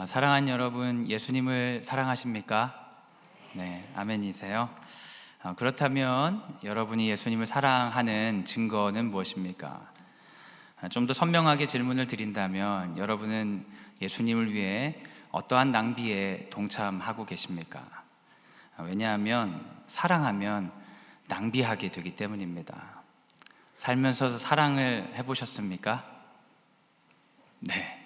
사랑하는 여러분, 예수님을 사랑하십니까? 네, 아멘이세요. 그렇다면 여러분이 예수님을 사랑하는 증거는 무엇입니까? 좀 더 선명하게 질문을 드린다면 여러분은 예수님을 위해 어떠한 낭비에 동참하고 계십니까? 왜냐하면 사랑하면 낭비하게 되기 때문입니다. 살면서 사랑을 해보셨습니까? 네,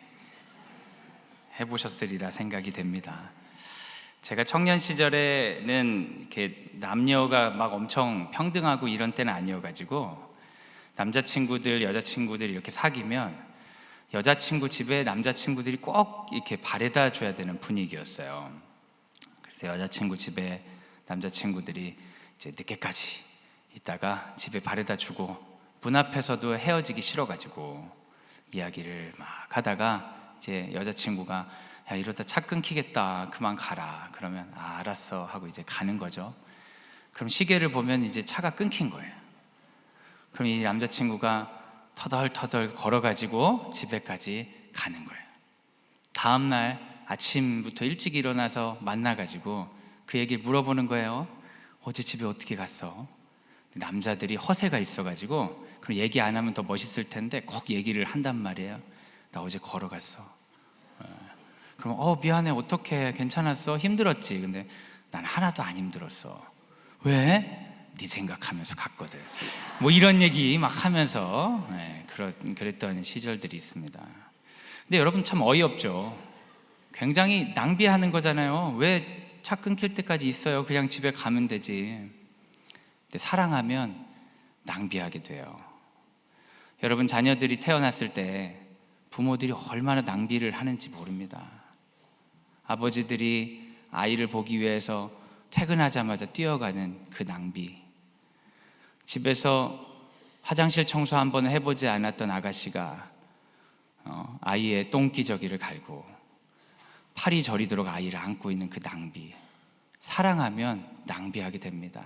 해보셨으리라 생각이 됩니다. 제가 청년 시절에는 이렇게 남녀가 막 엄청 평등하고 이런 때는 아니어가지고 남자친구들, 여자친구들 이렇게 사귀면 여자친구 집에 남자친구들이 꼭 이렇게 바래다 줘야 되는 분위기였어요. 그래서 여자친구 집에 남자친구들이 이제 늦게까지 있다가 집에 바래다 주고 문 앞에서도 헤어지기 싫어가지고 이야기를 막 하다가 이제 여자친구가 야 이러다 차 끊기겠다 그만 가라 그러면 알았어 하고 이제 가는 거죠. 그럼 시계를 보면 이제 차가 끊긴 거예요. 그럼 이 남자친구가 터덜터덜 걸어가지고 집에까지 가는 거예요. 다음날 아침부터 일찍 일어나서 만나가지고 그 얘기를 물어보는 거예요. 어제 집에 어떻게 갔어? 남자들이 허세가 있어가지고 그럼 얘기 안 하면 더 멋있을 텐데 꼭 얘기를 한단 말이에요. 나 어제 걸어갔어. 그럼 미안해 어떡해 괜찮았어? 힘들었지? 근데 난 하나도 안 힘들었어. 왜? 네 생각하면서 갔거든. 뭐 이런 얘기 막 하면서 그랬던 시절들이 있습니다. 근데 여러분 참 어이없죠. 굉장히 낭비하는 거잖아요. 왜 차 끊길 때까지 있어요? 그냥 집에 가면 되지. 근데 사랑하면 낭비하게 돼요. 여러분 자녀들이 태어났을 때 부모들이 얼마나 낭비를 하는지 모릅니다. 아버지들이 아이를 보기 위해서 퇴근하자마자 뛰어가는 그 낭비, 집에서 화장실 청소 한 번 해보지 않았던 아가씨가 아이의 똥기저귀를 갈고 팔이 저리도록 아이를 안고 있는 그 낭비. 사랑하면 낭비하게 됩니다.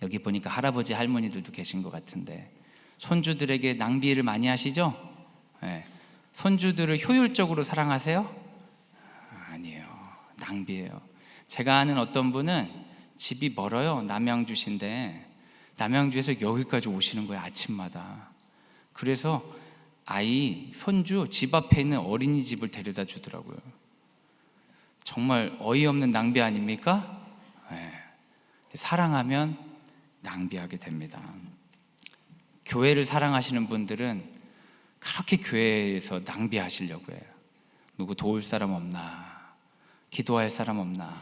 여기 보니까 할아버지 할머니들도 계신 것 같은데 손주들에게 낭비를 많이 하시죠? 네. 손주들을 효율적으로 사랑하세요? 아니에요. 낭비예요. 제가 아는 어떤 분은 집이 멀어요. 남양주신데 남양주에서 여기까지 오시는 거예요. 아침마다. 그래서 아이, 손주 집 앞에 있는 어린이집을 데려다 주더라고요. 정말 어이없는 낭비 아닙니까? 네. 사랑하면 낭비하게 됩니다. 교회를 사랑하시는 분들은 그렇게 교회에서 낭비하시려고 해요. 누구 도울 사람 없나? 기도할 사람 없나?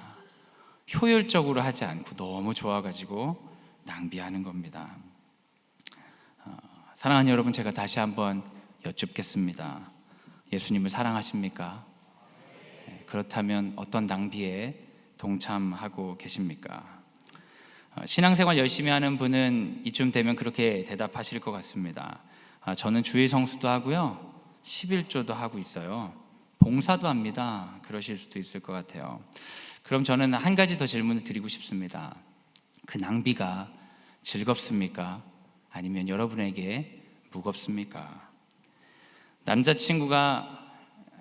효율적으로 하지 않고 너무 좋아가지고 낭비하는 겁니다. 사랑하는 여러분, 제가 다시 한번 여쭙겠습니다. 예수님을 사랑하십니까? 그렇다면 어떤 낭비에 동참하고 계십니까? 신앙생활 열심히 하는 분은 이쯤 되면 그렇게 대답하실 것 같습니다. 저는 주일 성수도 하고요 11조도 하고 있어요. 봉사도 합니다. 그러실 수도 있을 것 같아요. 그럼 저는 한 가지 더 질문을 드리고 싶습니다. 그 낭비가 즐겁습니까? 아니면 여러분에게 무겁습니까? 남자친구가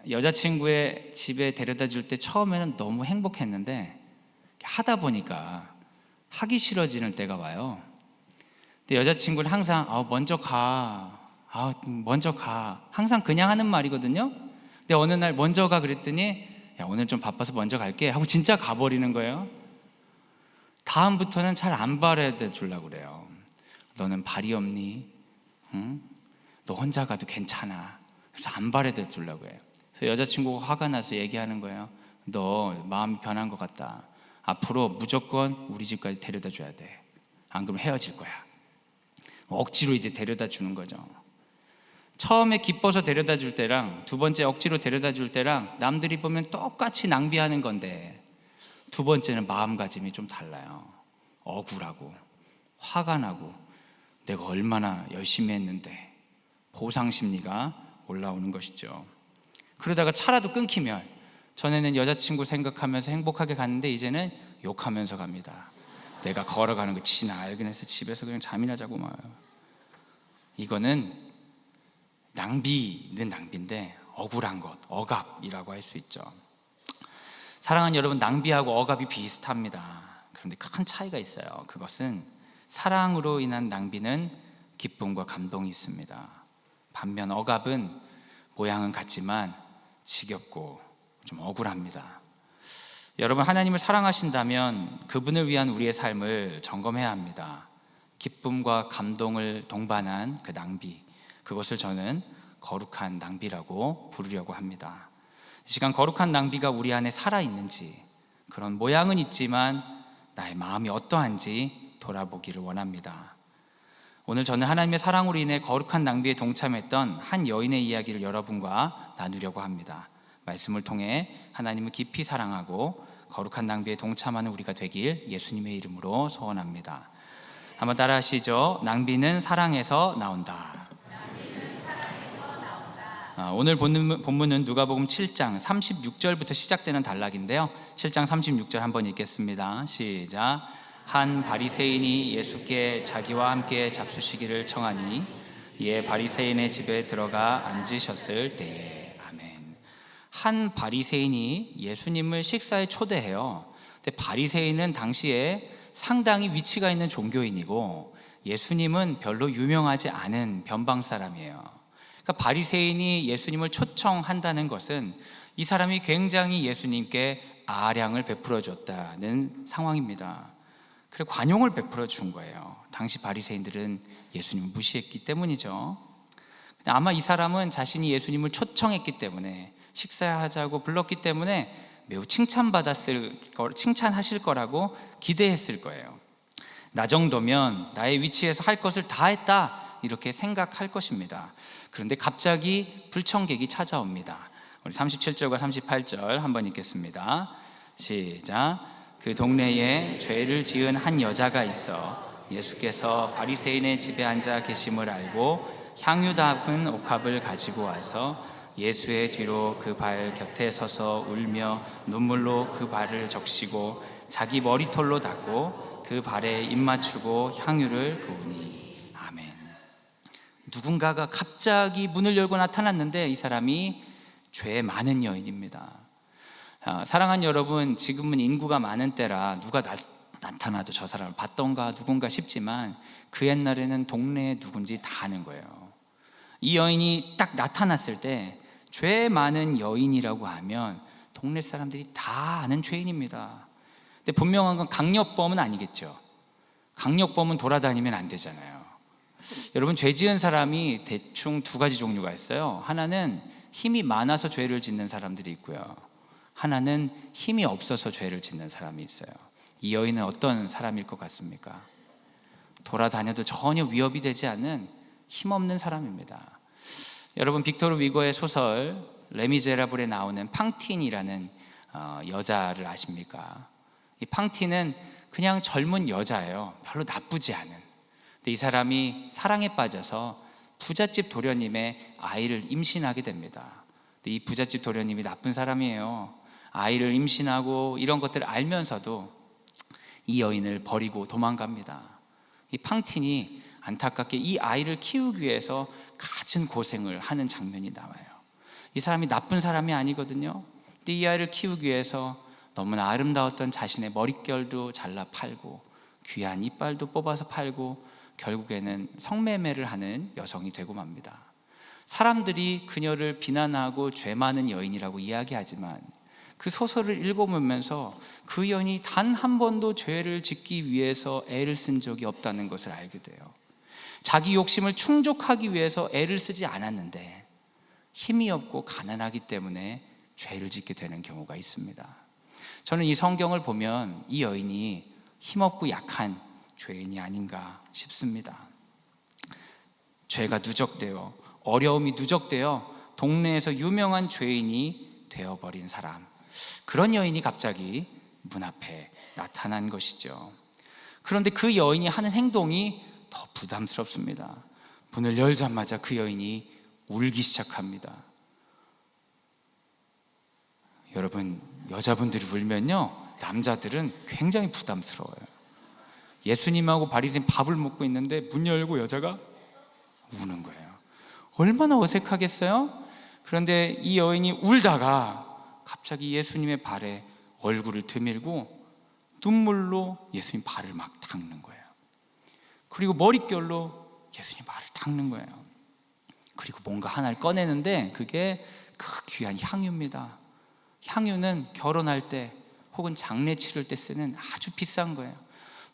여자친구의 집에 데려다 줄 때 처음에는 너무 행복했는데 하다 보니까 하기 싫어지는 때가 와요. 근데 여자친구는 항상 먼저 가, 먼저 가, 항상 그냥 하는 말이거든요. 근데 어느 날 먼저 가 그랬더니 야 오늘 좀 바빠서 먼저 갈게 하고 진짜 가버리는 거예요. 다음부터는 잘 안 바래다 주려고 그래요. 너는 발이 없니? 응? 너 혼자 가도 괜찮아. 그래서 안 바래다 주려고 해요. 그래서 여자친구가 화가 나서 얘기하는 거예요. 너 마음이 변한 것 같다. 앞으로 무조건 우리 집까지 데려다 줘야 돼. 안 그러면 헤어질 거야. 억지로 이제 데려다 주는 거죠. 처음에 기뻐서 데려다 줄 때랑 두 번째 억지로 데려다 줄 때랑 남들이 보면 똑같이 낭비하는 건데 두 번째는 마음가짐이 좀 달라요. 억울하고 화가 나고 내가 얼마나 열심히 했는데 보상 심리가 올라오는 것이죠. 그러다가 차라도 끊기면 전에는 여자친구 생각하면서 행복하게 갔는데 이제는 욕하면서 갑니다. 내가 걸어가는 거 지나 알긴 해서 집에서 그냥 잠이나 자고 막. 이거는 낭비는 낭비인데 억울한 것, 억압이라고 할 수 있죠. 사랑하는 여러분, 낭비하고 억압이 비슷합니다. 그런데 큰 차이가 있어요. 그것은 사랑으로 인한 낭비는 기쁨과 감동이 있습니다. 반면 억압은 모양은 같지만 지겹고 좀 억울합니다. 여러분, 하나님을 사랑하신다면 그분을 위한 우리의 삶을 점검해야 합니다. 기쁨과 감동을 동반한 그 낭비, 그것을 저는 거룩한 낭비라고 부르려고 합니다. 이 시간 거룩한 낭비가 우리 안에 살아있는지, 그런 모양은 있지만 나의 마음이 어떠한지 돌아보기를 원합니다. 오늘 저는 하나님의 사랑으로 인해 거룩한 낭비에 동참했던 한 여인의 이야기를 여러분과 나누려고 합니다. 말씀을 통해 하나님을 깊이 사랑하고 거룩한 낭비에 동참하는 우리가 되길 예수님의 이름으로 소원합니다. 한번 따라 하시죠. 낭비는 사랑에서 나온다. 오늘 본문은 누가복음 7장 36절부터 시작되는 단락인데요. 7장 36절 한번 읽겠습니다. 시작. 한 바리새인이 예수께 자기와 함께 잡수시기를 청하니 이에 바리새인의 집에 들어가 앉으셨을 때에. 아멘. 한 바리새인이 예수님을 식사에 초대해요. 근데 바리새인은 당시에 상당히 위치가 있는 종교인이고 예수님은 별로 유명하지 않은 변방 사람이에요. 그러니까 바리새인이 예수님을 초청한다는 것은 이 사람이 굉장히 예수님께 아량을 베풀어 줬다는 상황입니다. 그리고 관용을 베풀어 준 거예요. 당시 바리새인들은 예수님을 무시했기 때문이죠. 아마 이 사람은 자신이 예수님을 초청했기 때문에, 식사하자고 불렀기 때문에 매우 칭찬하실 거라고 기대했을 거예요. 나 정도면 나의 위치에서 할 것을 다 했다, 이렇게 생각할 것입니다. 그런데 갑자기 불청객이 찾아옵니다. 우리 37절과 38절 한번 읽겠습니다. 시작. 그 동네에 죄를 지은 한 여자가 있어 예수께서 바리새인의 집에 앉아 계심을 알고 향유 담은 옥합을 가지고 와서 예수의 뒤로 그 발 곁에 서서 울며 눈물로 그 발을 적시고 자기 머리털로 닦고 그 발에 입 맞추고 향유를 부으니. 아멘. 누군가가 갑자기 문을 열고 나타났는데 이 사람이 죄 많은 여인입니다. 사랑하는 여러분, 지금은 인구가 많은 때라 누가 나타나도 저 사람을 봤던가 누군가 싶지만 그 옛날에는 동네에 누군지 다 아는 거예요. 이 여인이 딱 나타났을 때 죄 많은 여인이라고 하면 동네 사람들이 다 아는 죄인입니다. 근데 분명한 건 강력범은 아니겠죠. 강력범은 돌아다니면 안 되잖아요. 여러분, 죄 지은 사람이 대충 두 가지 종류가 있어요. 하나는 힘이 많아서 죄를 짓는 사람들이 있고요, 하나는 힘이 없어서 죄를 짓는 사람이 있어요. 이 여인은 어떤 사람일 것 같습니까? 돌아다녀도 전혀 위협이 되지 않는 힘없는 사람입니다. 여러분, 빅토르 위고의 소설 레미제라블에 나오는 팡틴이라는 여자를 아십니까? 이 팡틴은 그냥 젊은 여자예요. 별로 나쁘지 않은. 근데 이 사람이 사랑에 빠져서 부잣집 도련님의 아이를 임신하게 됩니다. 근데 이 부잣집 도련님이 나쁜 사람이에요. 아이를 임신하고 이런 것들을 알면서도 이 여인을 버리고 도망갑니다. 이 팡틴이 안타깝게 이 아이를 키우기 위해서 갖은 고생을 하는 장면이 나와요. 이 사람이 나쁜 사람이 아니거든요. 근데 이 아이를 키우기 위해서 너무나 아름다웠던 자신의 머릿결도 잘라 팔고 귀한 이빨도 뽑아서 팔고 결국에는 성매매를 하는 여성이 되고 맙니다. 사람들이 그녀를 비난하고 죄 많은 여인이라고 이야기하지만 그 소설을 읽어보면서 그 여인이 단 한 번도 죄를 짓기 위해서 애를 쓴 적이 없다는 것을 알게 돼요. 자기 욕심을 충족하기 위해서 애를 쓰지 않았는데 힘이 없고 가난하기 때문에 죄를 짓게 되는 경우가 있습니다. 저는 이 성경을 보면 이 여인이 힘없고 약한 죄인이 아닌가 싶습니다. 죄가 누적되어, 어려움이 누적되어 동네에서 유명한 죄인이 되어버린 사람, 그런 여인이 갑자기 문 앞에 나타난 것이죠. 그런데 그 여인이 하는 행동이 더 부담스럽습니다. 문을 열자마자 그 여인이 울기 시작합니다. 여러분, 여자분들이 울면요, 남자들은 굉장히 부담스러워요. 예수님하고 바리새인 밥을 먹고 있는데 문 열고 여자가 우는 거예요. 얼마나 어색하겠어요? 그런데 이 여인이 울다가 갑자기 예수님의 발에 얼굴을 드밀고 눈물로 예수님 발을 막 닦는 거예요. 그리고 머릿결로 예수님 발을 닦는 거예요. 그리고 뭔가 하나를 꺼내는데 그게 그 귀한 향유입니다. 향유는 결혼할 때 혹은 장례 치를 때 쓰는 아주 비싼 거예요.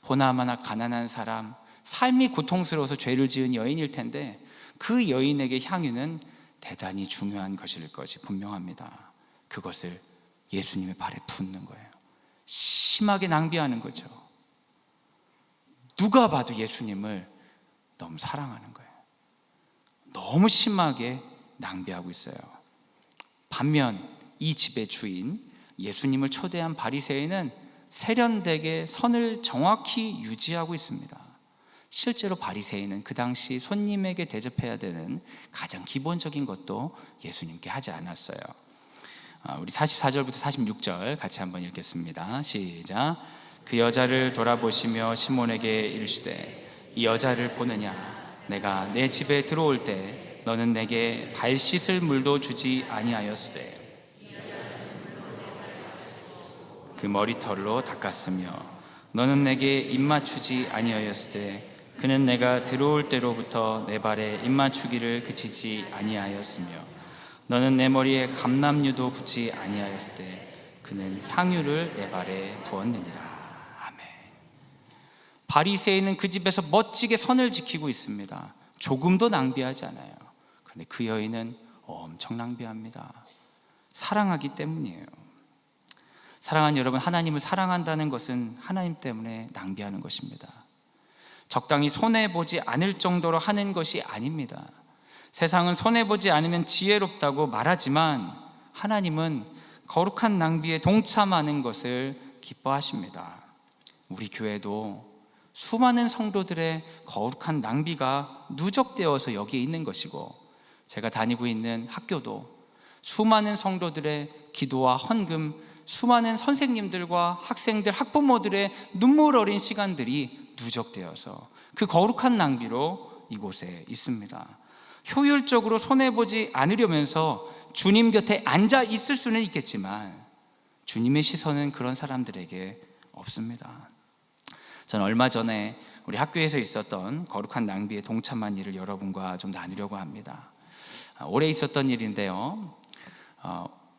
보나마나 가난한 사람, 삶이 고통스러워서 죄를 지은 여인일 텐데 그 여인에게 향유는 대단히 중요한 것일 것이 분명합니다. 그것을 예수님의 발에 붓는 거예요. 심하게 낭비하는 거죠. 누가 봐도 예수님을 너무 사랑하는 거예요. 너무 심하게 낭비하고 있어요. 반면 이 집의 주인, 예수님을 초대한 바리새인은 세련되게 선을 정확히 유지하고 있습니다. 실제로 바리새인은 그 당시 손님에게 대접해야 되는 가장 기본적인 것도 예수님께 하지 않았어요. 우리 44절부터 46절 같이 한번 읽겠습니다. 시작. 그 여자를 돌아보시며 시몬에게 이르시되 이 여자를 보느냐? 내가 내 집에 들어올 때 너는 내게 발 씻을 물도 주지 아니하였으되 그 머리털로 닦았으며 너는 내게 입 맞추지 아니하였으되 그는 내가 들어올 때로부터 내 발에 입 맞추기를 그치지 아니하였으며 너는 내 머리에 감람유도 붓지 아니하였으되 그는 향유를 내 발에 부었느니라. 아멘. 바리새인은 그 집에서 멋지게 선을 지키고 있습니다. 조금도 낭비하지 않아요. 그런데 그 여인은 엄청 낭비합니다. 사랑하기 때문이에요. 사랑하는 여러분, 하나님을 사랑한다는 것은 하나님 때문에 낭비하는 것입니다. 적당히 손해보지 않을 정도로 하는 것이 아닙니다. 세상은 손해보지 않으면 지혜롭다고 말하지만 하나님은 거룩한 낭비에 동참하는 것을 기뻐하십니다. 우리 교회도 수많은 성도들의 거룩한 낭비가 누적되어서 여기에 있는 것이고, 제가 다니고 있는 학교도 수많은 성도들의 기도와 헌금, 수많은 선생님들과 학생들, 학부모들의 눈물 어린 시간들이 누적되어서 그 거룩한 낭비로 이곳에 있습니다. 효율적으로 손해보지 않으려면서 주님 곁에 앉아 있을 수는 있겠지만 주님의 시선은 그런 사람들에게 없습니다. 저는 얼마 전에 우리 학교에서 있었던 거룩한 낭비에 동참한 일을 여러분과 좀 나누려고 합니다. 올해 있었던 일인데요,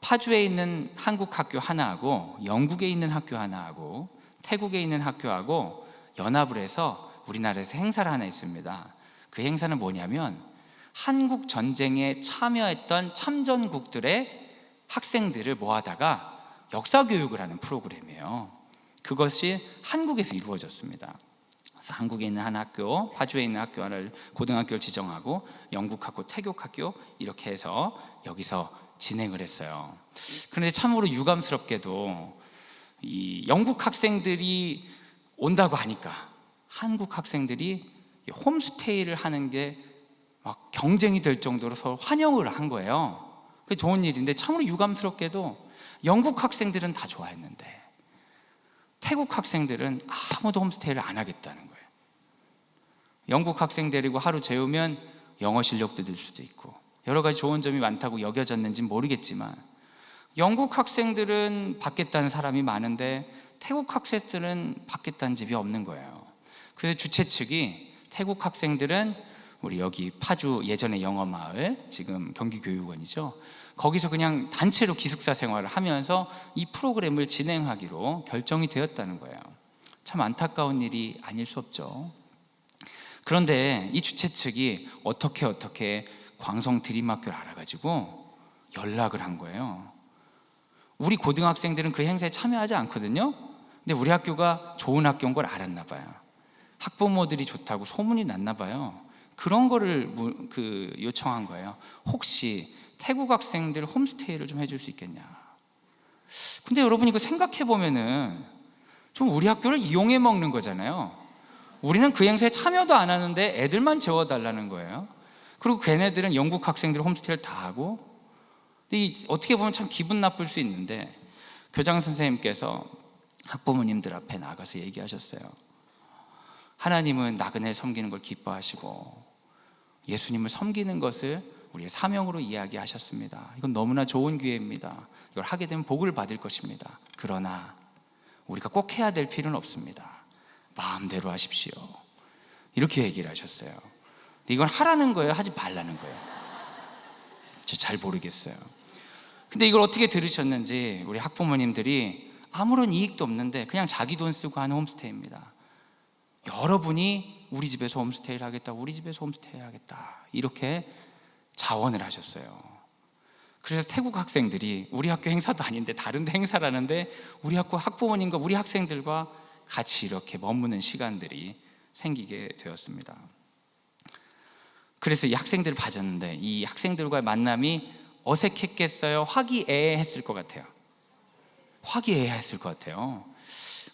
파주에 있는 한국 학교 하나하고 영국에 있는 학교 하나하고 태국에 있는 학교하고 연합을 해서 우리나라에서 행사를 하나 있습니다. 그 행사는 뭐냐면 한국 전쟁에 참여했던 참전국들의 학생들을 모아다가 역사 교육을 하는 프로그램이에요. 그것이 한국에서 이루어졌습니다. 그래서 한국에 있는 한 학교, 파주에 있는 학교 하나를 고등학교를 지정하고 영국 학교, 태국 학교 이렇게 해서 여기서 진행을 했어요. 그런데 참으로 유감스럽게도 이 영국 학생들이 온다고 하니까 한국 학생들이 홈스테이를 하는 게 막 경쟁이 될 정도로 서로 환영을 한 거예요. 그게 좋은 일인데 참으로 유감스럽게도 영국 학생들은 다 좋아했는데 태국 학생들은 아무도 홈스테이를 안 하겠다는 거예요. 영국 학생 데리고 하루 재우면 영어 실력도 늘 수도 있고 여러 가지 좋은 점이 많다고 여겨졌는지는 모르겠지만 영국 학생들은 받겠다는 사람이 많은데 태국 학생들은 받겠다는 집이 없는 거예요. 그래서 주최 측이 태국 학생들은 우리 여기 파주 예전의 영어마을, 지금 경기교육원이죠, 거기서 그냥 단체로 기숙사 생활을 하면서 이 프로그램을 진행하기로 결정이 되었다는 거예요. 참 안타까운 일이 아닐 수 없죠. 그런데 이 주최 측이 어떻게 광성 드림학교를 알아가지고 연락을 한 거예요. 우리 고등학생들은 그 행사에 참여하지 않거든요. 근데 우리 학교가 좋은 학교인 걸 알았나 봐요. 학부모들이 좋다고 소문이 났나 봐요. 그런 거를 요청한 거예요. 혹시 태국 학생들 홈스테이를 좀 해줄 수 있겠냐. 근데 여러분 이거 생각해 보면은 좀 우리 학교를 이용해 먹는 거잖아요. 우리는 그 행사에 참여도 안 하는데 애들만 재워달라는 거예요. 그리고 걔네들은 영국 학생들 홈스테이를 다 하고. 근데 어떻게 보면 참 기분 나쁠 수 있는데 교장 선생님께서 학부모님들 앞에 나가서 얘기하셨어요. 하나님은 나그네를 섬기는 걸 기뻐하시고 예수님을 섬기는 것을 우리의 사명으로 이야기하셨습니다. 이건 너무나 좋은 기회입니다. 이걸 하게 되면 복을 받을 것입니다. 그러나 우리가 꼭 해야 될 필요는 없습니다. 마음대로 하십시오. 이렇게 얘기를 하셨어요. 근데 이건 하라는 거예요? 하지 말라는 거예요? 저 잘 모르겠어요. 근데 이걸 어떻게 들으셨는지 우리 학부모님들이 아무런 이익도 없는데 그냥 자기 돈 쓰고 하는 홈스테이입니다. 여러분이 우리 집에서 홈스테이를 하겠다, 우리 집에서 홈스테이를 하겠다, 이렇게 자원을 하셨어요. 그래서 태국 학생들이 우리 학교 행사도 아닌데 다른 데 행사를 하는데 우리 학교 학부모님과 우리 학생들과 같이 이렇게 머무는 시간들이 생기게 되었습니다. 그래서 이 학생들을 봐줬는데 이 학생들과의 만남이 어색했겠어요? 화기애애했을 것 같아요. 화기애애했을 것 같아요.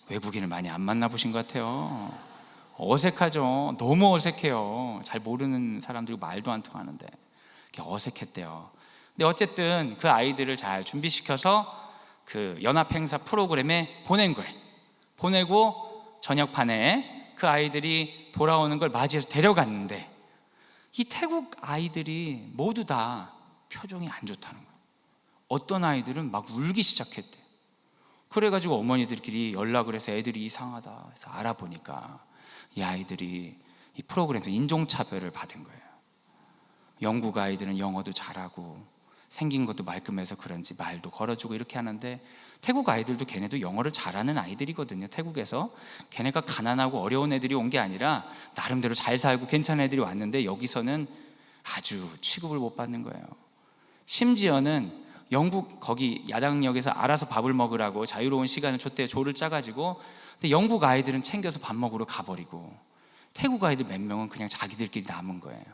외국인을 많이 안 만나보신 것 같아요. 어색하죠. 너무 어색해요. 잘 모르는 사람들과 말도 안 통하는데 어색했대요. 근데 어쨌든 그 아이들을 잘 준비시켜서 그 연합행사 프로그램에 보낸 거예요. 보내고 저녁판에 그 아이들이 돌아오는 걸 맞이해서 데려갔는데 이 태국 아이들이 모두 다 표정이 안 좋다는 거예요. 어떤 아이들은 막 울기 시작했대. 그래가지고 어머니들끼리 연락을 해서 애들이 이상하다 해서 알아보니까 이 아이들이 이 프로그램에서 인종차별을 받은 거예요. 영국 아이들은 영어도 잘하고 생긴 것도 말끔해서 그런지 말도 걸어주고 이렇게 하는데 태국 아이들도 걔네도 영어를 잘하는 아이들이거든요. 태국에서 걔네가 가난하고 어려운 애들이 온 게 아니라 나름대로 잘 살고 괜찮은 애들이 왔는데 여기서는 아주 취급을 못 받는 거예요. 심지어는 영국 거기 야당역에서 알아서 밥을 먹으라고 자유로운 시간을 줬대요. 조를 짜가지고. 근데 영국 아이들은 챙겨서 밥 먹으러 가버리고 태국 아이들 몇 명은 그냥 자기들끼리 남은 거예요.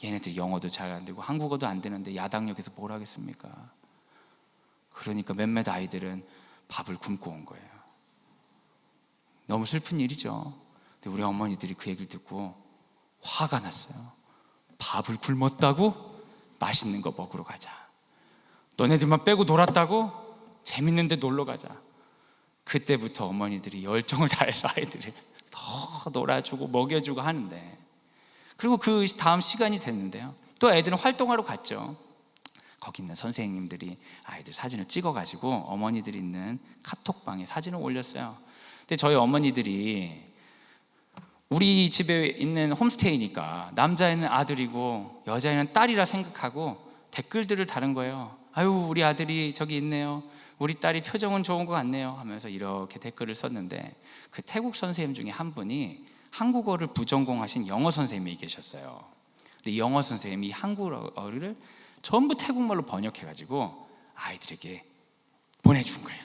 얘네들 영어도 잘 안 되고 한국어도 안 되는데 야당역에서 뭘 하겠습니까? 그러니까 몇몇 아이들은 밥을 굶고 온 거예요. 너무 슬픈 일이죠. 근데 우리 어머니들이 그 얘기를 듣고 화가 났어요. 밥을 굶었다고? 맛있는 거 먹으러 가자. 너네들만 빼고 놀았다고? 재밌는 데 놀러 가자. 그때부터 어머니들이 열정을 다해서 아이들을 더 놀아주고 먹여주고 하는데, 그리고 그 다음 시간이 됐는데요, 또 애들은 활동하러 갔죠. 거기 있는 선생님들이 아이들 사진을 찍어가지고 어머니들이 있는 카톡방에 사진을 올렸어요. 근데 저희 어머니들이 우리 집에 있는 홈스테이니까 남자애는 아들이고 여자애는 딸이라 생각하고 댓글들을 다른 거예요. 아유, 우리 아들이 저기 있네요, 우리 딸이 표정은 좋은 것 같네요 하면서 이렇게 댓글을 썼는데, 그 태국 선생님 중에 한 분이 한국어를 부전공하신 영어 선생님이 계셨어요. 근데 이 영어 선생님이 한국어를 전부 태국말로 번역해가지고 아이들에게 보내준 거예요.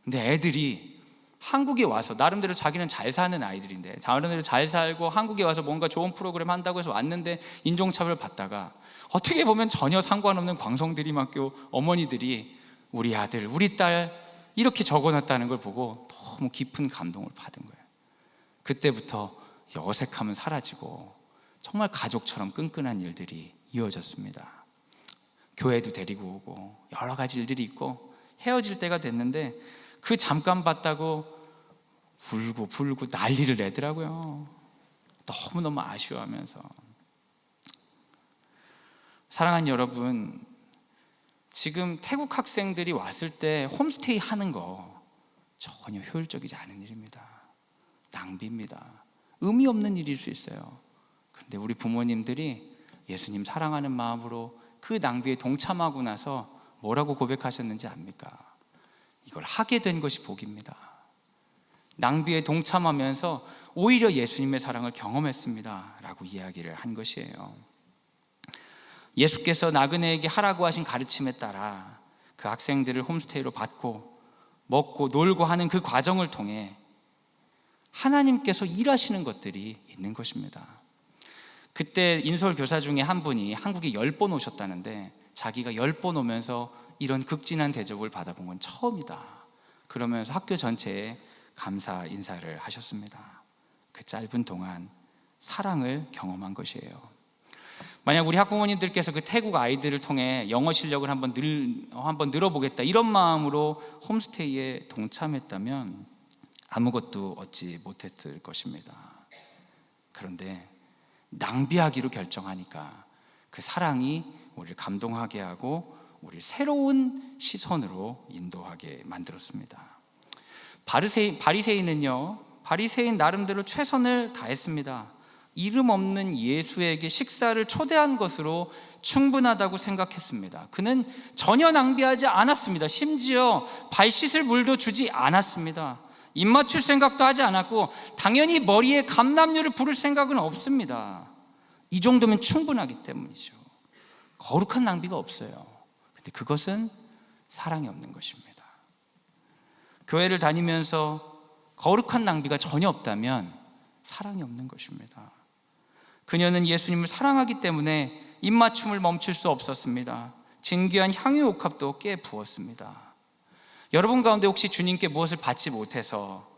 근데 애들이 한국에 와서 나름대로 자기는 잘 사는 아이들인데 나름대로 잘 살고 한국에 와서 뭔가 좋은 프로그램 한다고 해서 왔는데 인종차별 받다가, 어떻게 보면 전혀 상관없는 광성대림학교 어머니들이 우리 아들, 우리 딸 이렇게 적어놨다는 걸 보고 너무 깊은 감동을 받은 거예요. 그때부터 어색함은 사라지고 정말 가족처럼 끈끈한 일들이 이어졌습니다. 교회도 데리고 오고 여러 가지 일들이 있고 헤어질 때가 됐는데 그 잠깐 봤다고 울고 불고 난리를 내더라고요. 너무너무 아쉬워하면서. 사랑하는 여러분, 지금 태국 학생들이 왔을 때 홈스테이 하는 거 전혀 효율적이지 않은 일입니다. 낭비입니다. 의미 없는 일일 수 있어요. 그런데 우리 부모님들이 예수님 사랑하는 마음으로 그 낭비에 동참하고 나서 뭐라고 고백하셨는지 압니까? 이걸 하게 된 것이 복입니다. 낭비에 동참하면서 오히려 예수님의 사랑을 경험했습니다 라고 이야기를 한 것이에요. 예수께서 나그네에게 하라고 하신 가르침에 따라 그 학생들을 홈스테이로 받고 먹고 놀고 하는 그 과정을 통해 하나님께서 일하시는 것들이 있는 것입니다. 그때 인솔 교사 중에 한 분이 한국에 10번 오셨다는데 자기가 10번 오면서 이런 극진한 대접을 받아본 건 처음이다 그러면서 학교 전체에 감사 인사를 하셨습니다. 그 짧은 동안 사랑을 경험한 것이에요. 만약 우리 학부모님들께서 그 태국 아이들을 통해 영어 실력을 한번 늘어보겠다 이런 마음으로 홈스테이에 동참했다면 아무것도 얻지 못했을 것입니다. 그런데 낭비하기로 결정하니까 그 사랑이 우리를 감동하게 하고 우리를 새로운 시선으로 인도하게 만들었습니다. 바리새인 나름대로 최선을 다했습니다. 이름 없는 예수에게 식사를 초대한 것으로 충분하다고 생각했습니다. 그는 전혀 낭비하지 않았습니다. 심지어 발 씻을 물도 주지 않았습니다. 입 맞출 생각도 하지 않았고 당연히 머리에 감람류를 부를 생각은 없습니다. 이 정도면 충분하기 때문이죠. 거룩한 낭비가 없어요. 근데 그것은 사랑이 없는 것입니다. 교회를 다니면서 거룩한 낭비가 전혀 없다면 사랑이 없는 것입니다. 그녀는 예수님을 사랑하기 때문에 입맞춤을 멈출 수 없었습니다. 진귀한 향유 옥합도 꽤 부었습니다. 여러분 가운데 혹시 주님께 무엇을 받지 못해서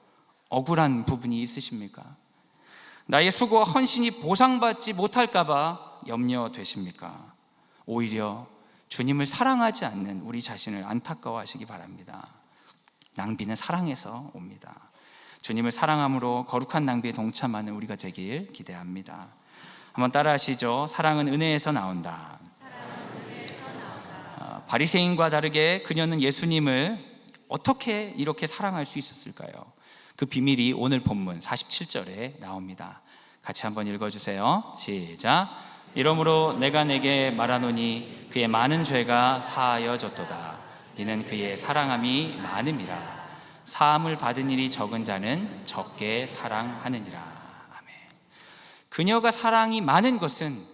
억울한 부분이 있으십니까? 나의 수고와 헌신이 보상받지 못할까 봐 염려되십니까? 오히려 주님을 사랑하지 않는 우리 자신을 안타까워하시기 바랍니다. 낭비는 사랑에서 옵니다. 주님을 사랑함으로 거룩한 낭비에 동참하는 우리가 되길 기대합니다. 한번 따라하시죠. 사랑은 은혜에서 나온다. 바리새인과 다르게 그녀는 예수님을 어떻게 이렇게 사랑할 수 있었을까요? 그 비밀이 오늘 본문 47절에 나옵니다. 같이 한번 읽어주세요. 시작. 이러므로 내가 내게 말하노니 그의 많은 죄가 사하여졌도다. 이는 그의 사랑함이 많음이라. 사함을 받은 일이 적은 자는 적게 사랑하느니라. 아멘. 그녀가 사랑이 많은 것은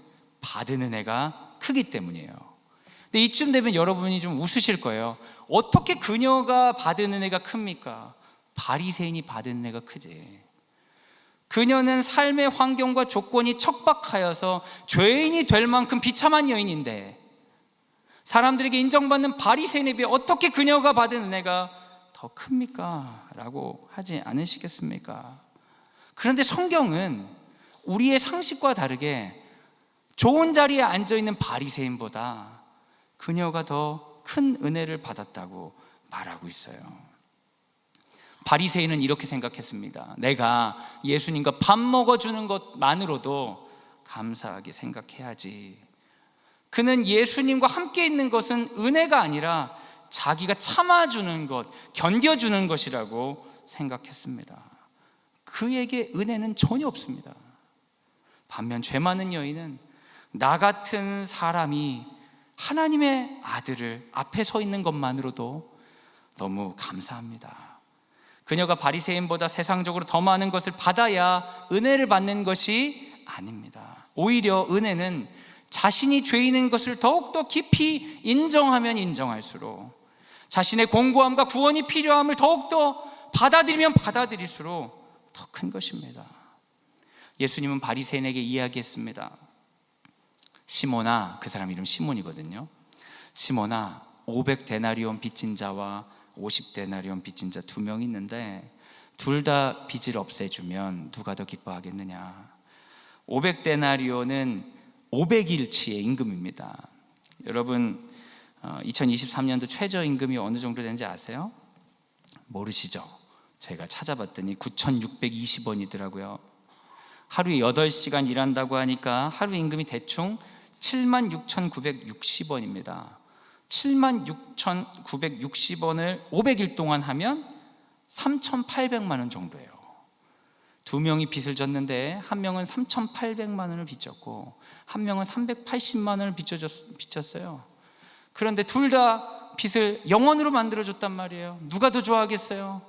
받은 은혜가 크기 때문이에요. 근데 이쯤 되면 여러분이 좀 웃으실 거예요. 어떻게 그녀가 받은 은혜가 큽니까? 바리새인이 받은 은혜가 크지. 그녀는 삶의 환경과 조건이 척박하여서 죄인이 될 만큼 비참한 여인인데 사람들에게 인정받는 바리새인에 비해 어떻게 그녀가 받은 은혜가 더 큽니까? 라고 하지 않으시겠습니까? 그런데 성경은 우리의 상식과 다르게 좋은 자리에 앉아있는 바리새인보다 그녀가 더 큰 은혜를 받았다고 말하고 있어요. 바리새인은 이렇게 생각했습니다. 내가 예수님과 밥 먹어주는 것만으로도 감사하게 생각해야지. 그는 예수님과 함께 있는 것은 은혜가 아니라 자기가 참아주는 것, 견뎌주는 것이라고 생각했습니다. 그에게 은혜는 전혀 없습니다. 반면 죄 많은 여인은 나 같은 사람이 하나님의 아들을 앞에 서 있는 것만으로도 너무 감사합니다. 그녀가 바리새인보다 세상적으로 더 많은 것을 받아야 은혜를 받는 것이 아닙니다. 오히려 은혜는 자신이 죄인인 것을 더욱더 깊이 인정하면 인정할수록, 자신의 공고함과 구원이 필요함을 더욱더 받아들이면 받아들일수록 더 큰 것입니다. 예수님은 바리새인에게 이야기했습니다. 시몬아, 그 사람 이름 시몬이거든요. 시몬아, 500데나리온 빚진 자와 50데나리온 빚진 자 2명 있는데 둘 다 빚을 없애주면 누가 더 기뻐하겠느냐. 500데나리온은 500일치의 임금입니다. 여러분 2023년도 최저임금이 어느 정도 되는지 아세요? 모르시죠? 제가 찾아봤더니 9,620원이더라고요. 하루에 8시간 일한다고 하니까 하루 임금이 대충 76,960원입니다. 76,960원을 500일 동안 하면 3,800만 원 정도예요. 2명이 빚을 졌는데 한 명은 3,800만 원을 빚졌고 한 명은 380만 원을 빚졌어요. 그런데 둘 다 빚을 영원으로 만들어줬단 말이에요. 누가 더 좋아하겠어요?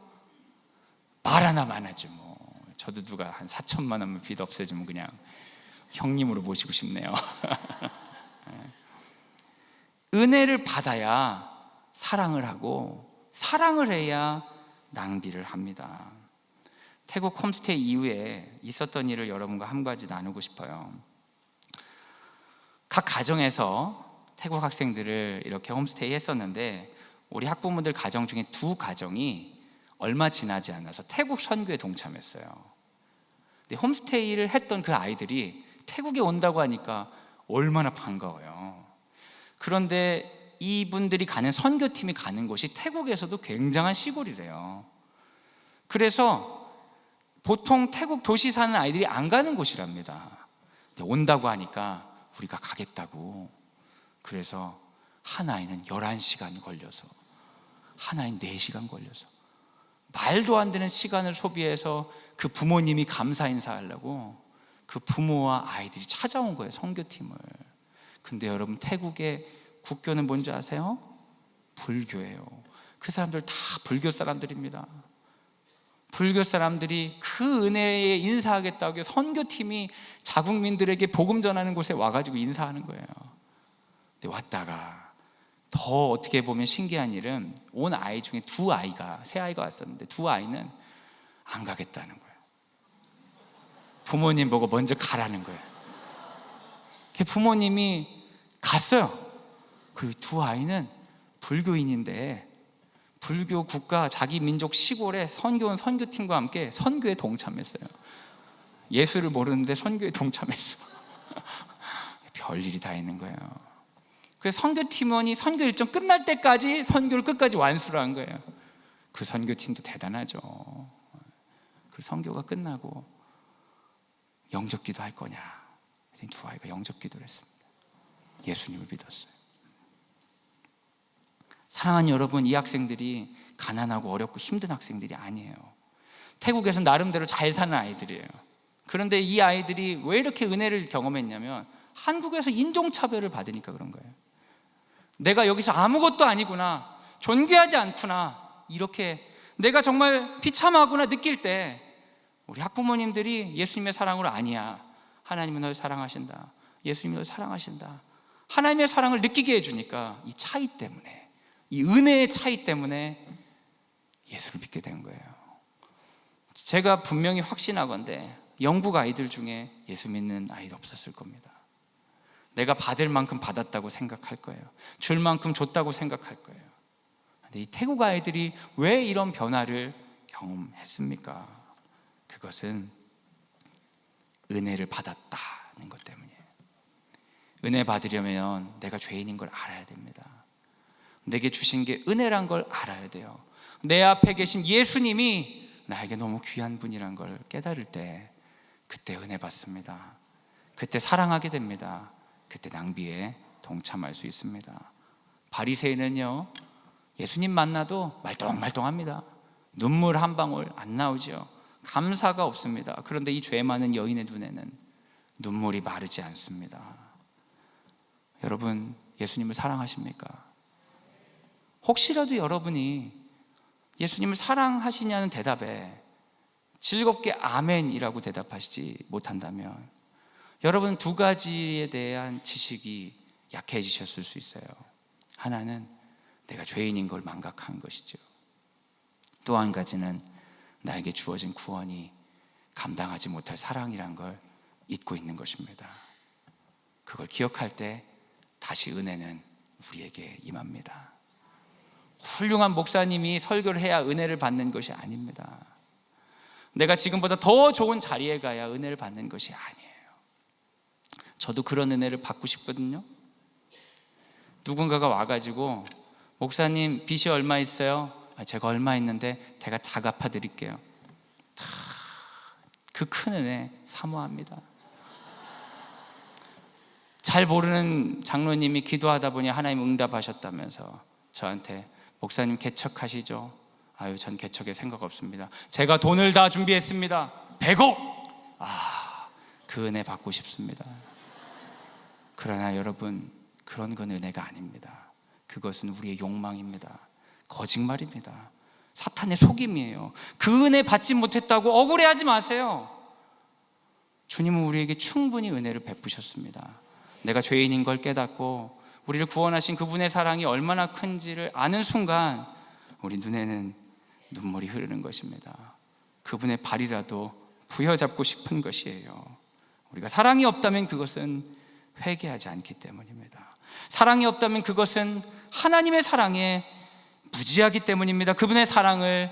말 하나만 하지 뭐. 저도 누가 한 4천만 원만 빚 없애주면 그냥 형님으로 모시고 싶네요. 은혜를 받아야 사랑을 하고 사랑을 해야 낭비를 합니다. 태국 홈스테이 이후에 있었던 일을 여러분과 한 가지 나누고 싶어요. 각 가정에서 태국 학생들을 이렇게 홈스테이 했었는데 우리 학부모들 가정 중에 2가정이 얼마 지나지 않아서 태국 선교에 동참했어요. 근데 홈스테이를 했던 그 아이들이 태국에 온다고 하니까 얼마나 반가워요. 그런데 이분들이 가는 선교팀이 가는 곳이 태국에서도 굉장한 시골이래요. 그래서 보통 태국 도시 사는 아이들이 안 가는 곳이랍니다. 근데 온다고 하니까 우리가 가겠다고. 그래서 한 아이는 11시간 걸려서, 한 아이는 4시간 걸려서, 말도 안 되는 시간을 소비해서 그 부모님이 감사 인사하려고 그 부모와 아이들이 찾아온 거예요, 선교팀을. 근데 여러분, 태국의 국교는 뭔지 아세요? 불교예요. 그 사람들 다 불교 사람들입니다. 불교 사람들이 그 은혜에 인사하겠다고 선교팀이 자국민들에게 복음 전하는 곳에 와가지고 인사하는 거예요. 근데 왔다가 더 어떻게 보면 신기한 일은, 온 아이 중에 2아이가, 3아이가 왔었는데 2아이는 안 가겠다는 거예요. 부모님 보고 먼저 가라는 거예요. 부모님이 갔어요. 그리고 2아이는 불교인인데 불교 국가 자기 민족 시골에 선교원 선교팀과 함께 선교에 동참했어요. 예수를 모르는데 선교에 동참했어. 별일이 다 있는 거예요. 그래서 선교팀원이 선교 일정 끝날 때까지 선교를 끝까지 완수를 한 거예요. 그 선교팀도 대단하죠. 그 선교가 끝나고 영접기도 할 거냐, 2아이가 영접기도를 했습니다. 예수님을 믿었어요. 사랑하는 여러분, 이 학생들이 가난하고 어렵고 힘든 학생들이 아니에요. 태국에서 나름대로 잘 사는 아이들이에요. 그런데 이 아이들이 왜 이렇게 은혜를 경험했냐면, 한국에서 인종차별을 받으니까 그런 거예요. 내가 여기서 아무것도 아니구나, 존귀하지 않구나, 이렇게 내가 정말 비참하구나 느낄 때 우리 학부모님들이 예수님의 사랑으로, 아니야, 하나님은 널 사랑하신다, 예수님이 널 사랑하신다, 하나님의 사랑을 느끼게 해주니까 이 차이 때문에, 이 은혜의 차이 때문에 예수를 믿게 된 거예요. 제가 분명히 확신하건대 영국 아이들 중에 예수 믿는 아이도 없었을 겁니다. 내가 받을 만큼 받았다고 생각할 거예요. 줄 만큼 줬다고 생각할 거예요. 근데 이 태국 아이들이 왜 이런 변화를 경험했습니까? 그것은 은혜를 받았다는 것 때문이에요. 은혜 받으려면 내가 죄인인 걸 알아야 됩니다. 내게 주신 게 은혜란 걸 알아야 돼요. 내 앞에 계신 예수님이 나에게 너무 귀한 분이란 걸 깨달을 때, 그때 은혜 받습니다. 그때 사랑하게 됩니다. 그때 낭비에 동참할 수 있습니다. 바리새인은요, 예수님 만나도 말똥말똥합니다. 눈물 한 방울 안 나오죠. 감사가 없습니다. 그런데 이 죄 많은 여인의 눈에는 눈물이 마르지 않습니다. 여러분, 예수님을 사랑하십니까? 혹시라도 여러분이 예수님을 사랑하시냐는 대답에 즐겁게 아멘이라고 대답하시지 못한다면, 여러분 2가지에 대한 지식이 약해지셨을 수 있어요. 하나는 내가 죄인인 걸 망각한 것이죠. 또 한 가지는 나에게 주어진 구원이 감당하지 못할 사랑이란 걸 잊고 있는 것입니다. 그걸 기억할 때 다시 은혜는 우리에게 임합니다. 훌륭한 목사님이 설교를 해야 은혜를 받는 것이 아닙니다. 내가 지금보다 더 좋은 자리에 가야 은혜를 받는 것이 아니에요. 저도 그런 은혜를 받고 싶거든요. 누군가가 와가지고, 목사님 빚이 얼마 있어요? 제가 얼마 있는데 제가 다 갚아드릴게요. 그 큰 은혜 사모합니다. 잘 모르는 장로님이 기도하다 보니 하나님 응답하셨다면서 저한테, 목사님 개척하시죠? 아유, 전 개척에 생각 없습니다. 제가 돈을 다 준비했습니다. 100억! 그 은혜 받고 싶습니다. 그러나 여러분, 그런 건 은혜가 아닙니다. 그것은 우리의 욕망입니다. 거짓말입니다. 사탄의 속임이에요. 그 은혜 받지 못했다고 억울해하지 마세요. 주님은 우리에게 충분히 은혜를 베푸셨습니다. 내가 죄인인 걸 깨닫고 우리를 구원하신 그분의 사랑이 얼마나 큰지를 아는 순간 우리 눈에는 눈물이 흐르는 것입니다. 그분의 발이라도 부여잡고 싶은 것이에요. 우리가 사랑이 없다면 그것은 회개하지 않기 때문입니다. 사랑이 없다면 그것은 하나님의 사랑에 무지하기 때문입니다. 그분의 사랑을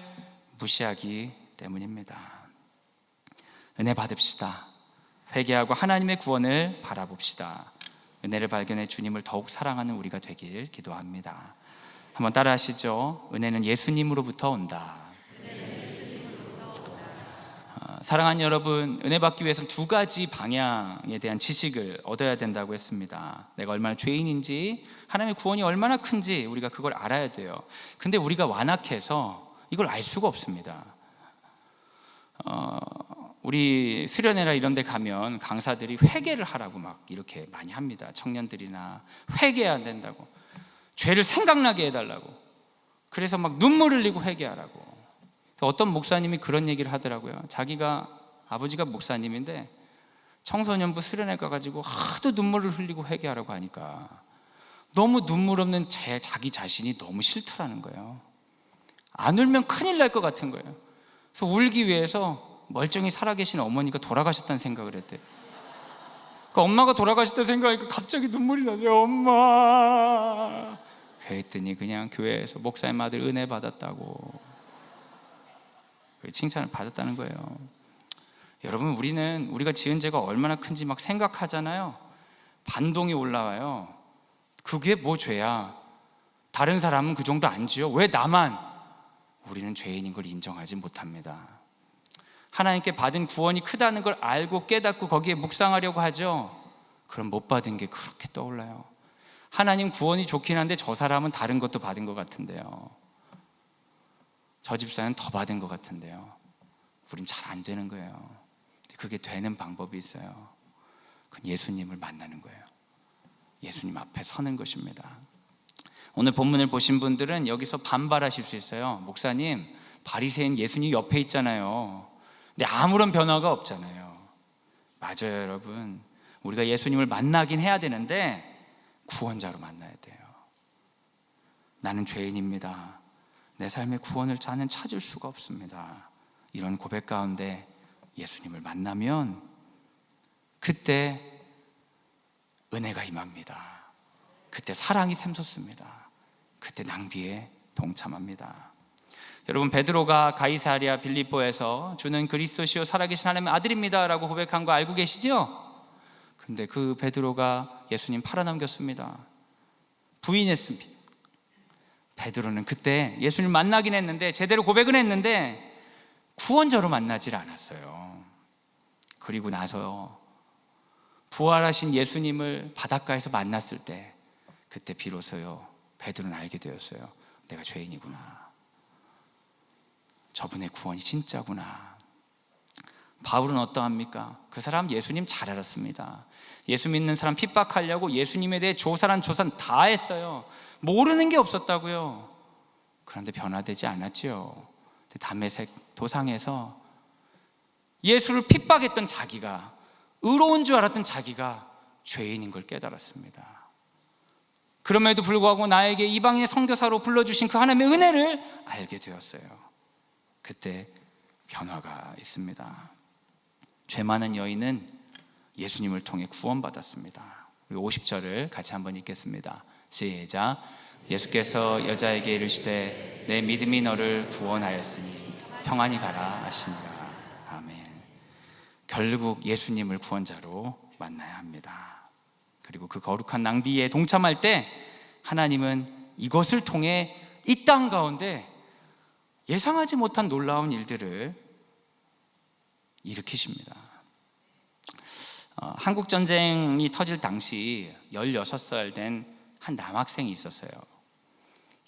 무시하기 때문입니다. 은혜 받읍시다. 회개하고 하나님의 구원을 바라봅시다. 은혜를 발견해 주님을 더욱 사랑하는 우리가 되길 기도합니다. 한번 따라 하시죠. 은혜는 예수님으로부터 온다. 사랑하는 여러분, 은혜 받기 위해서는 두 가지 방향에 대한 지식을 얻어야 된다고 했습니다. 내가 얼마나 죄인인지, 하나님의 구원이 얼마나 큰지 우리가 그걸 알아야 돼요. 근데 우리가 완악해서 이걸 알 수가 없습니다. 우리 수련회나 이런 데 가면 강사들이 회개를 하라고 막 이렇게 많이 합니다. 청년들이나 회개해야 된다고, 죄를 생각나게 해달라고, 그래서 막 눈물 흘리고 회개하라고. 어떤 목사님이 그런 얘기를 하더라고요. 자기가, 아버지가 목사님인데 청소년부 수련회 가가지고 하도 눈물을 흘리고 회개하라고 하니까 너무 눈물 없는 자기 자신이 너무 싫더라는 거예요. 안 울면 큰일 날 것 같은 거예요. 그래서 울기 위해서 멀쩡히 살아계신 어머니가 돌아가셨다는 생각을 했대요. 그 엄마가 돌아가셨다는 생각하니까 갑자기 눈물이 나죠. 엄마. 그랬더니 그냥 교회에서 목사님 아들 은혜 받았다고 칭찬을 받았다는 거예요. 여러분, 우리가 지은 죄가 얼마나 큰지 막 생각하잖아요. 반동이 올라와요. 그게 뭐 죄야? 다른 사람은 그 정도 안 지어? 왜 나만? 우리는 죄인인 걸 인정하지 못합니다. 하나님께 받은 구원이 크다는 걸 알고 깨닫고 거기에 묵상하려고 하죠. 그럼 못 받은 게 그렇게 떠올라요. 하나님 구원이 좋긴 한데 저 사람은 다른 것도 받은 것 같은데요. 저 집사는 더 받은 것 같은데요. 우린 잘 안 되는 거예요. 그게 되는 방법이 있어요. 그건 예수님을 만나는 거예요. 예수님 앞에 서는 것입니다. 오늘 본문을 보신 분들은 여기서 반발하실 수 있어요. 목사님, 바리새인 예수님 옆에 있잖아요. 근데 아무런 변화가 없잖아요. 맞아요, 여러분. 우리가 예수님을 만나긴 해야 되는데 구원자로 만나야 돼요. 나는 죄인입니다. 내 삶의 구원을 저는 찾을 수가 없습니다. 이런 고백 가운데 예수님을 만나면 그때 은혜가 임합니다. 그때 사랑이 샘솟습니다. 그때 낭비에 동참합니다. 여러분, 베드로가 가이사랴 빌립보에서 주는 그리스도시요 살아계신 하나님의 아들입니다 라고 고백한 거 알고 계시죠? 근데 그 베드로가 예수님 팔아넘겼습니다. 부인했습니다. 베드로는 그때 예수님을 만나긴 했는데, 제대로 고백은 했는데 구원자로 만나질 않았어요. 그리고 나서 부활하신 예수님을 바닷가에서 만났을 때, 그때 비로소요 베드로는 알게 되었어요. 내가 죄인이구나. 저분의 구원이 진짜구나. 바울은 어떠합니까? 그 사람 예수님 잘 알았습니다. 예수 믿는 사람 핍박하려고 예수님에 대해 조사란 조사는 다 했어요. 모르는 게 없었다고요. 그런데 변화되지 않았지요. 다메섹 도상에서 예수를 핍박했던 자기가, 의로운 줄 알았던 자기가 죄인인 걸 깨달았습니다. 그럼에도 불구하고 나에게 이방인의 선교사로 불러주신 그 하나님의 은혜를 알게 되었어요. 그때 변화가 있습니다. 죄 많은 여인은 예수님을 통해 구원받았습니다. 우리 50절을 같이 한번 읽겠습니다. 시작. 예수께서 여자에게 이르시되 내 믿음이 너를 구원하였으니 평안히 가라 하시니라. 아멘. 결국 예수님을 구원자로 만나야 합니다. 그리고 그 거룩한 낭비에 동참할 때 하나님은 이것을 통해 이 땅 가운데 예상하지 못한 놀라운 일들을 일으키십니다. 한국전쟁이 터질 당시 16살 된 한 남학생이 있었어요.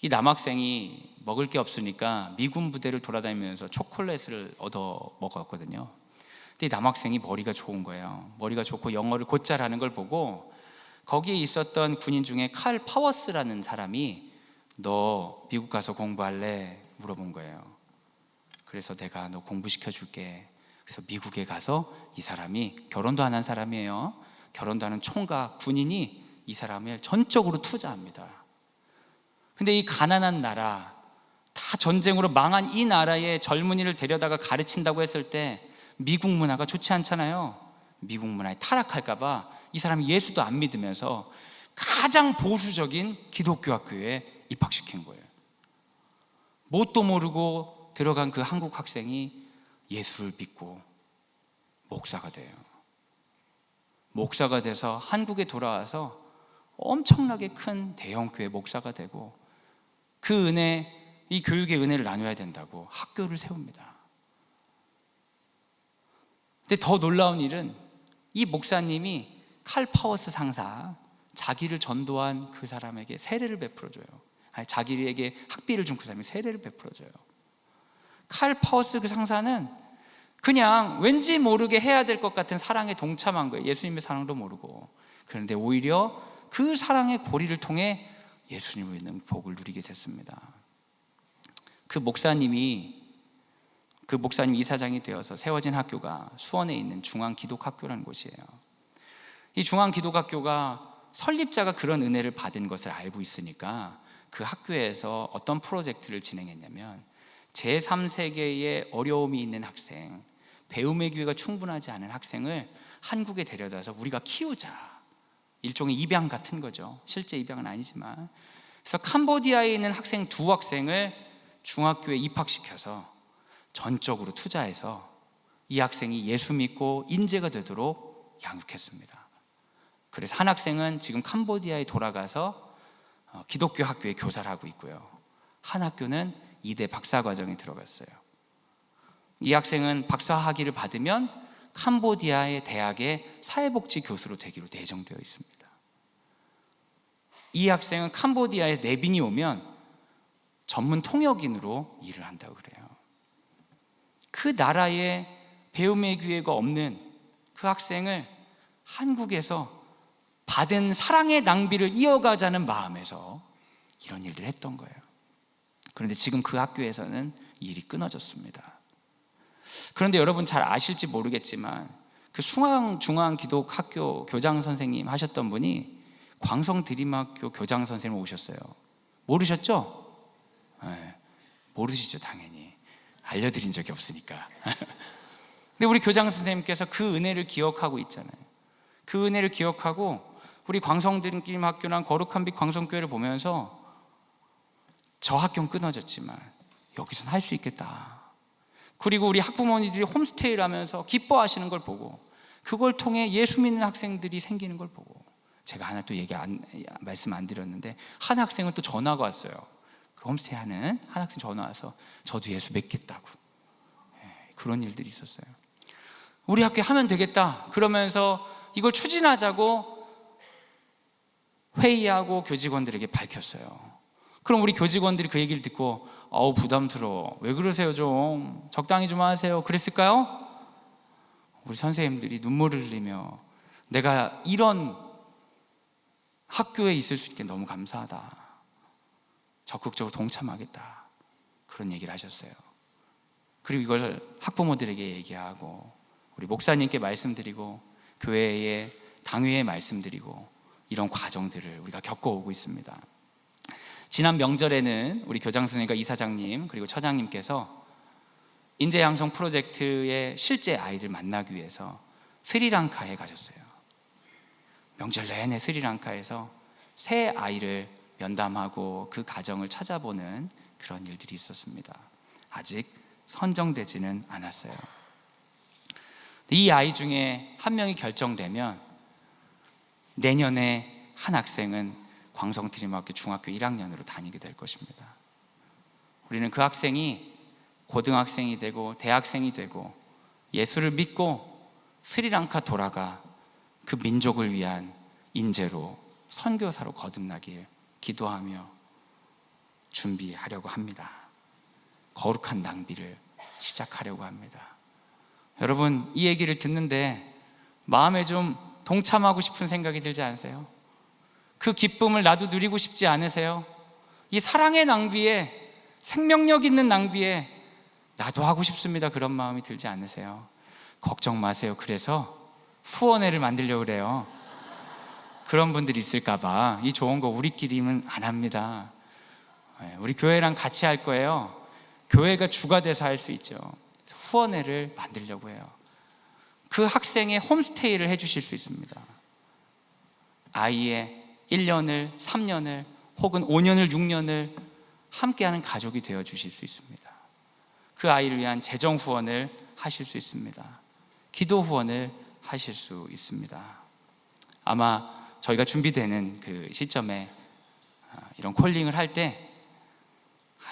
이 남학생이 먹을 게 없으니까 미군 부대를 돌아다니면서 초콜릿을 얻어 먹었거든요. 근데 이 남학생이 머리가 좋은 거예요. 머리가 좋고 영어를 곧잘 하는 걸 보고 거기에 있었던 군인 중에 칼 파워스라는 사람이 너 미국 가서 공부할래? 물어본 거예요. 그래서 내가 너 공부시켜 줄게. 그래서 미국에 가서 이 사람이, 결혼도 안 한 사람이에요. 결혼도 하는 총각 군인이 이 사람을 전적으로 투자합니다. 근데 이 가난한 나라, 다 전쟁으로 망한 이 나라의 젊은이를 데려다가 가르친다고 했을 때 미국 문화가 좋지 않잖아요. 미국 문화에 타락할까봐 이 사람이 예수도 안 믿으면서 가장 보수적인 기독교 학교에 입학시킨 거예요. 뭣도 모르고 들어간 그 한국 학생이 예수를 믿고 목사가 돼요. 목사가 돼서 한국에 돌아와서 엄청나게 큰 대형교회 목사가 되고, 그 은혜, 이 교육의 은혜를 나눠야 된다고 학교를 세웁니다. 근데 더 놀라운 일은 이 목사님이 칼 파워스 상사, 자기를 전도한 그 사람에게 세례를 베풀어줘요. 아니, 자기에게 학비를 준 그 사람이 세례를 베풀어줘요. 칼 파워스 그 상사는 그냥 왠지 모르게 해야 될 것 같은 사랑에 동참한 거예요. 예수님의 사랑도 모르고. 그런데 오히려 그 사랑의 고리를 통해 예수님을 믿는 복을 누리게 됐습니다. 그 목사님 이사장이 되어서 세워진 학교가 수원에 있는 중앙기독학교라는 곳이에요. 이 중앙기독학교가 설립자가 그런 은혜를 받은 것을 알고 있으니까 그 학교에서 어떤 프로젝트를 진행했냐면, 제3세계에 어려움이 있는 학생, 배움의 기회가 충분하지 않은 학생을 한국에 데려다서 우리가 키우자. 일종의 입양 같은 거죠. 실제 입양은 아니지만. 그래서 캄보디아에 있는 학생 2학생을 중학교에 입학시켜서 전적으로 투자해서 이 학생이 예수 믿고 인재가 되도록 양육했습니다. 그래서 한 학생은 지금 캄보디아에 돌아가서 기독교 학교에 교사를 하고 있고요. 한 학교는 이대 박사과정에 들어갔어요. 이 학생은 박사 학위를 받으면 캄보디아의 대학의 사회복지 교수로 되기로 예정되어 있습니다. 이 학생은 캄보디아에 내빈이 오면 전문 통역인으로 일을 한다고 그래요. 그 나라에 배움의 기회가 없는 그 학생을 한국에서 받은 사랑의 낭비를 이어가자는 마음에서 이런 일을 했던 거예요. 그런데 지금 그 학교에서는 일이 끊어졌습니다. 그런데 여러분 잘 아실지 모르겠지만 그 중앙기독학교 교장 선생님 하셨던 분이 광성드림학교 교장 선생님 오셨어요. 모르셨죠? 네, 모르시죠, 당연히. 알려드린 적이 없으니까. 근데 우리 교장 선생님께서 그 은혜를 기억하고 있잖아요. 그 은혜를 기억하고 우리 광성드림학교랑 거룩한 빛 광성교회를 보면서 저 학교는 끊어졌지만 여기서는 할 수 있겠다. 그리고 우리 학부모님들이 홈스테이를 하면서 기뻐하시는 걸 보고, 그걸 통해 예수 믿는 학생들이 생기는 걸 보고, 제가 하나 또 말씀 안 드렸는데, 한 학생은 또 전화가 왔어요. 그 홈스테이 하는 한 학생 전화 와서 저도 예수 믿겠다고. 그런 일들이 있었어요. 우리 학교에 하면 되겠다 그러면서 이걸 추진하자고 회의하고 교직원들에게 밝혔어요. 그럼 우리 교직원들이 그 얘기를 듣고 부담스러워, 왜 그러세요, 좀 적당히 좀 하세요, 그랬을까요? 우리 선생님들이 눈물을 흘리며 내가 이런 학교에 있을 수 있게 너무 감사하다, 적극적으로 동참하겠다, 그런 얘기를 하셨어요. 그리고 이걸 학부모들에게 얘기하고 우리 목사님께 말씀드리고 교회에 당회에 말씀드리고, 이런 과정들을 우리가 겪어오고 있습니다. 지난 명절에는 우리 교장 선생님과 이사장님 그리고 처장님께서 인재 양성 프로젝트의 실제 아이들 만나기 위해서 스리랑카에 가셨어요. 명절 내내 스리랑카에서 새 아이를 면담하고 그 가정을 찾아보는 그런 일들이 있었습니다. 아직 선정되지는 않았어요. 이 아이 중에 한 명이 결정되면 내년에 한 학생은 광성드림학교 중학교 1학년으로 다니게 될 것입니다. 우리는 그 학생이 고등학생이 되고 대학생이 되고 예수를 믿고 스리랑카 돌아가 그 민족을 위한 인재로 선교사로 거듭나길 기도하며 준비하려고 합니다. 거룩한 낭비를 시작하려고 합니다. 여러분, 이 얘기를 듣는데 마음에 좀 동참하고 싶은 생각이 들지 않으세요? 그 기쁨을 나도 누리고 싶지 않으세요? 이 사랑의 낭비에, 생명력 있는 낭비에 나도 하고 싶습니다, 그런 마음이 들지 않으세요? 걱정 마세요. 그래서 후원회를 만들려고 그래요. 그런 분들이 있을까봐 이 좋은 거 우리끼리는 안 합니다. 우리 교회랑 같이 할 거예요. 교회가 주가 돼서 할 수 있죠. 후원회를 만들려고 해요. 그 학생의 홈스테이를 해주실 수 있습니다. 아이의 1년을, 3년을 혹은 5년을, 6년을 함께하는 가족이 되어주실 수 있습니다. 그 아이를 위한 재정 후원을 하실 수 있습니다. 기도 후원을 하실 수 있습니다. 아마 저희가 준비되는 그 시점에 이런 콜링을 할 때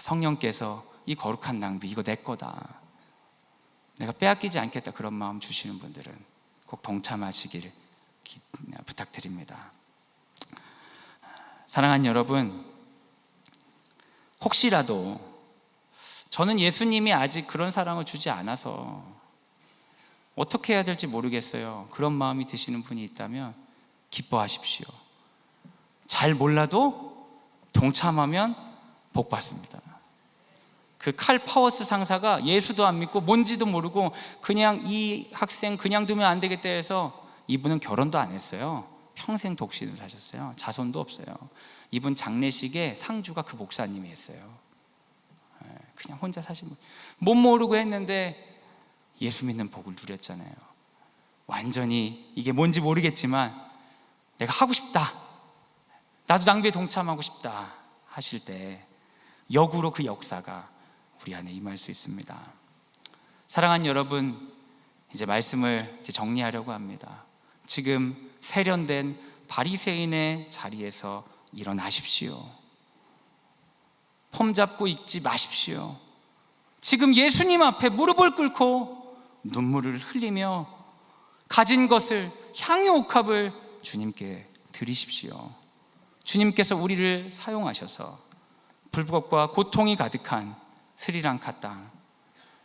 성령께서 이 거룩한 낭비, 이거 내 거다, 내가 빼앗기지 않겠다, 그런 마음 주시는 분들은 꼭 동참하시길 부탁드립니다. 사랑하는 여러분, 혹시라도 저는 예수님이 아직 그런 사랑을 주지 않아서 어떻게 해야 될지 모르겠어요, 그런 마음이 드시는 분이 있다면 기뻐하십시오. 잘 몰라도 동참하면 복 받습니다. 그 칼 파워스 상사가 예수도 안 믿고 뭔지도 모르고 그냥 이 학생 그냥 두면 안 되겠다 해서, 이분은 결혼도 안 했어요. 평생 독신을 사셨어요. 자손도 없어요. 이분 장례식에 상주가 그 목사님이 했어요. 그냥 혼자 사신 분, 못 모르고 했는데 예수 믿는 복을 누렸잖아요. 완전히 이게 뭔지 모르겠지만 내가 하고 싶다, 나도 낭비에 동참하고 싶다 하실 때 역으로 그 역사가 우리 안에 임할 수 있습니다. 사랑하는 여러분, 이제 말씀을 정리하려고 합니다. 지금 세련된 바리새인의 자리에서 일어나십시오. 폼 잡고 있지 마십시오. 지금 예수님 앞에 무릎을 꿇고 눈물을 흘리며 가진 것을, 향유 옥합을 주님께 드리십시오. 주님께서 우리를 사용하셔서 불법과 고통이 가득한 스리랑카 땅,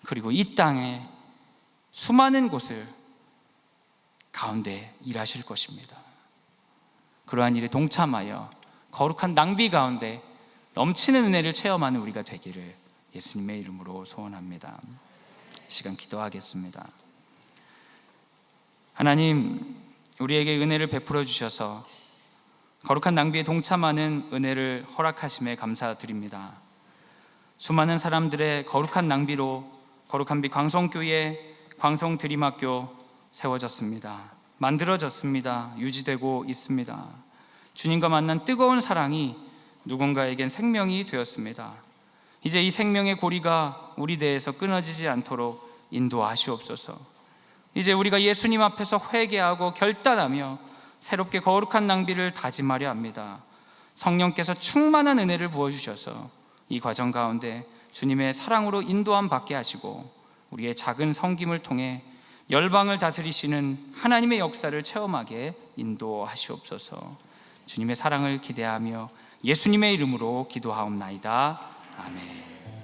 그리고 이 땅의 수많은 곳을 가운데 일하실 것입니다. 그러한 일에 동참하여 거룩한 낭비 가운데 넘치는 은혜를 체험하는 우리가 되기를 예수님의 이름으로 소원합니다. 시간 기도하겠습니다. 하나님, 우리에게 은혜를 베풀어 주셔서 거룩한 낭비에 동참하는 은혜를 허락하심에 감사드립니다. 수많은 사람들의 거룩한 낭비로 거룩한 빛 광성교회, 광성드림학교 세워졌습니다. 만들어졌습니다. 유지되고 있습니다. 주님과 만난 뜨거운 사랑이 누군가에겐 생명이 되었습니다. 이제 이 생명의 고리가 우리 대에서 끊어지지 않도록 인도하시옵소서. 이제 우리가 예수님 앞에서 회개하고 결단하며 새롭게 거룩한 낭비를 다짐하려 합니다. 성령께서 충만한 은혜를 부어주셔서 이 과정 가운데 주님의 사랑으로 인도함 받게 하시고 우리의 작은 섬김을 통해 열방을 다스리시는 하나님의 역사를 체험하게 인도하시옵소서. 주님의 사랑을 기대하며 예수님의 이름으로 기도하옵나이다. 아멘.